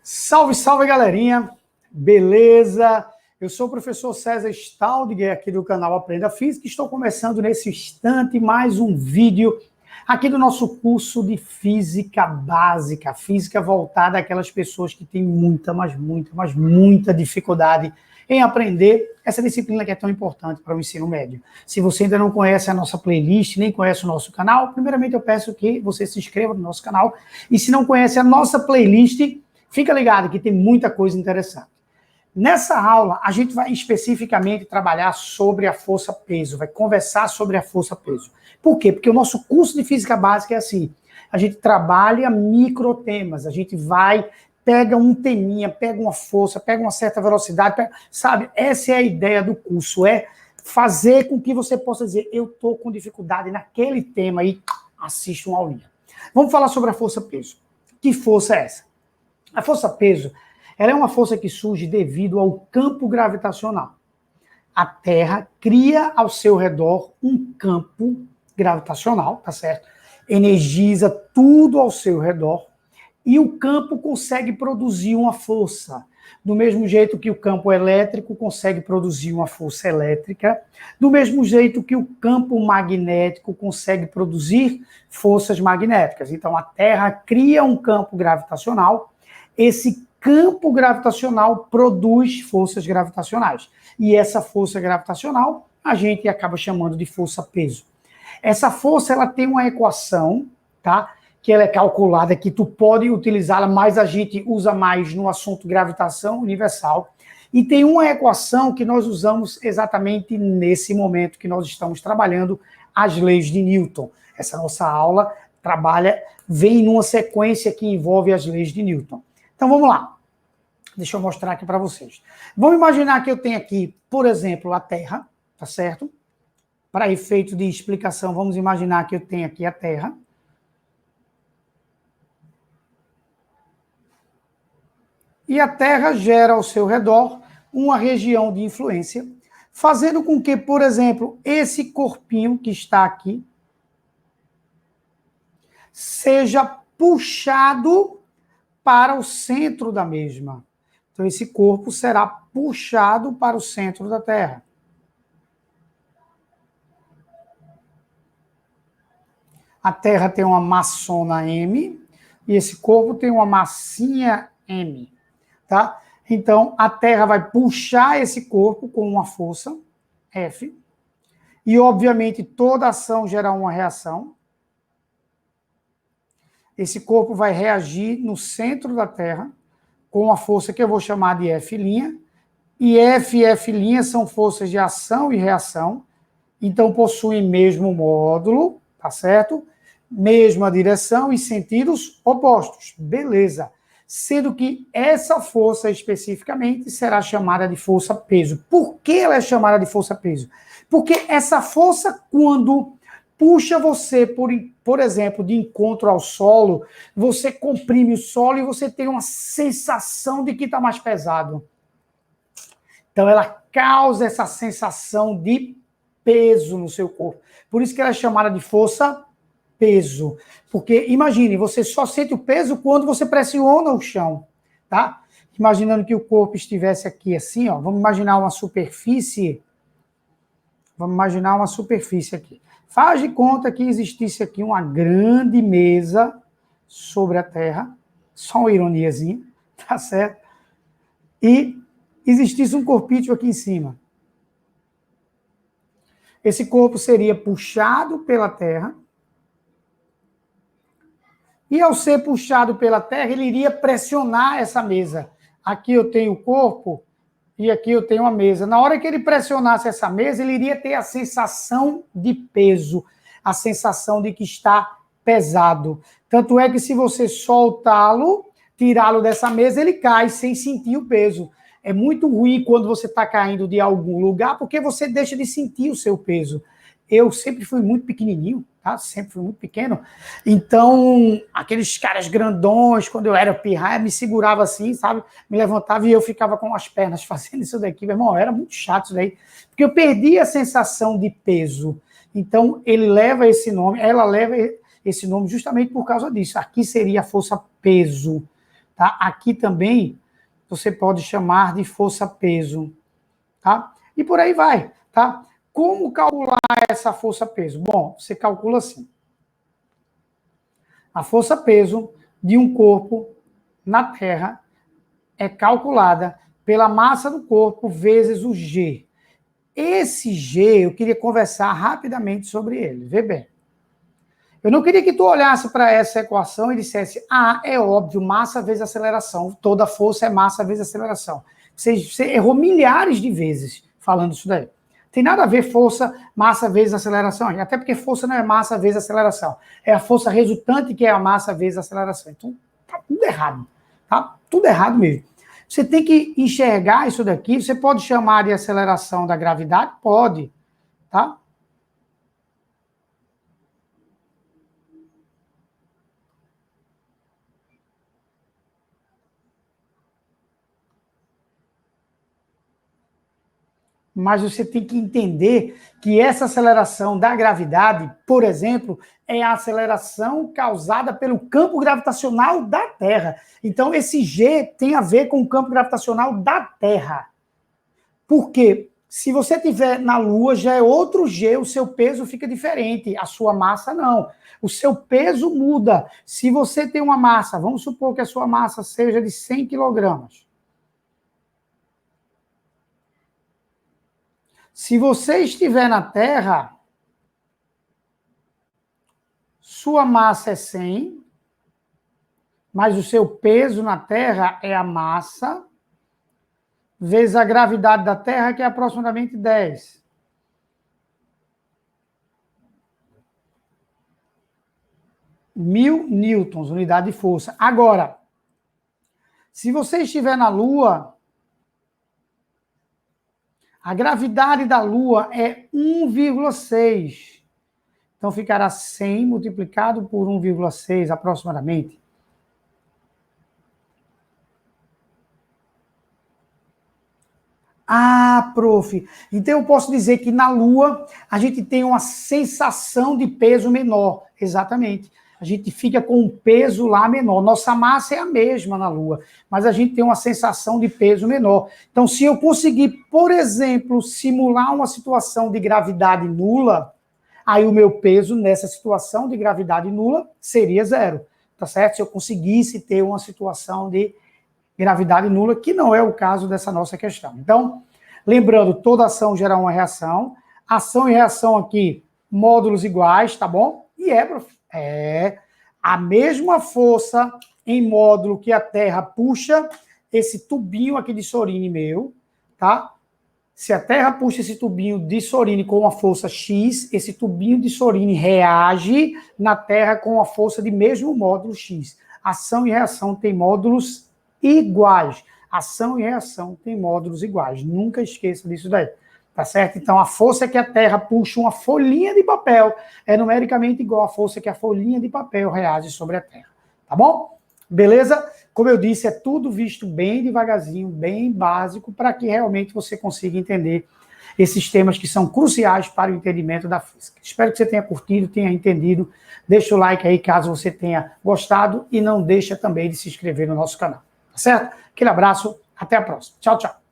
Salve, salve, galerinha! Beleza? Eu sou o professor César Staudinger, aqui do canal Aprenda Física. Estou começando nesse instante mais um vídeo aqui do nosso curso de Física Básica. Física voltada àquelas pessoas que têm muita dificuldade em aprender essa disciplina que é tão importante para o ensino médio. Se você ainda não conhece a nossa playlist, nem conhece o nosso canal, primeiramente eu peço que você se inscreva no nosso canal. E se não conhece a nossa playlist, fica ligado que tem muita coisa interessante. Nessa aula, a gente vai especificamente trabalhar sobre a força-peso, vai conversar sobre a força-peso. Por quê? Porque o nosso curso de Física Básica é assim, a gente trabalha microtemas, a gente pega um teminha, pega uma força, pega uma certa velocidade, sabe? Essa é a ideia do curso, é fazer com que você possa dizer, eu estou com dificuldade naquele tema e assista uma aulinha. Vamos falar sobre a força-peso. Que força é essa? A força-peso, ela é uma força que surge devido ao campo gravitacional. A Terra cria ao seu redor um campo gravitacional, tá certo? Energiza tudo ao seu redor e o campo consegue produzir uma força. Do mesmo jeito que o campo elétrico consegue produzir uma força elétrica, do mesmo jeito que o campo magnético consegue produzir forças magnéticas. Então, a Terra cria um campo gravitacional. Esse campo gravitacional produz forças gravitacionais. E essa força gravitacional a gente acaba chamando de força-peso. Essa força ela tem uma equação, tá? Que ela é calculada, que tu pode utilizá-la, mas a gente usa mais no assunto gravitação universal. E tem uma equação que nós usamos exatamente nesse momento que nós estamos trabalhando as leis de Newton. Essa nossa aula vem numa sequência que envolve as leis de Newton. Então, vamos lá. Deixa eu mostrar aqui para vocês. Vamos imaginar que eu tenho aqui, por exemplo, a Terra, tá certo? Para efeito de explicação, vamos imaginar que eu tenho aqui a Terra. E a Terra gera ao seu redor uma região de influência, fazendo com que, por exemplo, esse corpinho que está aqui seja puxado para o centro da mesma. Então, esse corpo será puxado para o centro da Terra. A Terra tem uma massona M e esse corpo tem uma massinha M, tá? Então, a Terra vai puxar esse corpo com uma força, F, e, obviamente, toda ação gera uma reação. Esse corpo vai reagir no centro da Terra com a força que eu vou chamar de F', e F e F' são forças de ação e reação, então possuem mesmo módulo, tá certo? Mesma direção e sentidos opostos, beleza. Sendo que essa força especificamente será chamada de força-peso. Por que ela é chamada de força-peso? Porque essa força, quando puxa você, por exemplo, de encontro ao solo, você comprime o solo e você tem uma sensação de que está mais pesado. Então, ela causa essa sensação de peso no seu corpo. Por isso que ela é chamada de força-peso. Porque, imagine, você só sente o peso quando você pressiona o chão, tá? Imaginando que o corpo estivesse aqui assim, ó. Vamos imaginar uma superfície. Vamos imaginar uma superfície aqui. Faz de conta que existisse aqui uma grande mesa sobre a Terra, só uma ironiazinha, tá certo? E existisse um corpício aqui em cima. Esse corpo seria puxado pela Terra, e ao ser puxado pela Terra, ele iria pressionar essa mesa. Aqui eu tenho o corpo, e aqui eu tenho a mesa. Na hora que ele pressionasse essa mesa, ele iria ter a sensação de peso, a sensação de que está pesado. Tanto é que se você soltá-lo, tirá-lo dessa mesa, ele cai sem sentir o peso. É muito ruim quando você está caindo de algum lugar, porque você deixa de sentir o seu peso. Eu sempre fui muito pequenininho, tá? Sempre fui muito pequeno. Então, aqueles caras grandões, quando eu era pirraia, me segurava assim, sabe? Me levantava e eu ficava com as pernas fazendo isso daqui. Meu irmão, era muito chato isso daí. Porque eu perdi a sensação de peso. Então, ela leva esse nome justamente por causa disso. Aqui seria a força-peso, tá? Aqui também você pode chamar de força-peso, tá? E por aí vai, tá? Como calcular essa força-peso? Bom, você calcula assim. A força-peso de um corpo na Terra é calculada pela massa do corpo vezes o G. Esse G, eu queria conversar rapidamente sobre ele. Vê bem. Eu não queria que tu olhasse para essa equação e dissesse, é óbvio, massa vezes aceleração. Toda força é massa vezes aceleração. Você errou milhares de vezes falando isso daí. Tem nada a ver força, massa vezes aceleração. Até porque força não é massa vezes aceleração. É a força resultante que é a massa vezes aceleração. Então, tá tudo errado. Tá tudo errado mesmo. Você tem que enxergar isso daqui. Você pode chamar de aceleração da gravidade? Pode. Tá? Mas você tem que entender que essa aceleração da gravidade, por exemplo, é a aceleração causada pelo campo gravitacional da Terra. Então, esse G tem a ver com o campo gravitacional da Terra. Por quê? Se você estiver na Lua, já é outro G, o seu peso fica diferente, a sua massa não. O seu peso muda. Se você tem uma massa, vamos supor que a sua massa seja de 100 quilogramas. Se você estiver na Terra, sua massa é 100, mas o seu peso na Terra é a massa, vezes a gravidade da Terra, que é aproximadamente 10. Mil newtons, unidade de força. Agora, se você estiver na Lua, a gravidade da Lua é 1,6. Então, ficará 100 multiplicado por 1,6 aproximadamente. Prof. Então, eu posso dizer que na Lua a gente tem uma sensação de peso menor. Exatamente. A gente fica com um peso lá menor. Nossa massa é a mesma na Lua, mas a gente tem uma sensação de peso menor. Então, se eu conseguir, por exemplo, simular uma situação de gravidade nula, aí o meu peso nessa situação de gravidade nula seria 0. Tá certo? Se eu conseguisse ter uma situação de gravidade nula, que não é o caso dessa nossa questão. Então, lembrando, toda ação gera uma reação. Ação e reação aqui, módulos iguais, tá bom? E prof. A mesma força em módulo que a Terra puxa esse tubinho aqui de Sorine meu, tá? Se a Terra puxa esse tubinho de Sorine com uma força X, esse tubinho de Sorine reage na Terra com a força de mesmo módulo X. Ação e reação têm módulos iguais. Ação e reação têm módulos iguais. Nunca esqueça disso daí. Tá certo? Então, a força que a Terra puxa uma folhinha de papel é numericamente igual à força que a folhinha de papel reage sobre a Terra. Tá bom? Beleza? Como eu disse, é tudo visto bem devagarzinho, bem básico, para que realmente você consiga entender esses temas que são cruciais para o entendimento da física. Espero que você tenha curtido, tenha entendido. Deixa o like aí caso você tenha gostado e não deixa também de se inscrever no nosso canal. Tá certo? Aquele abraço, até a próxima. Tchau, tchau.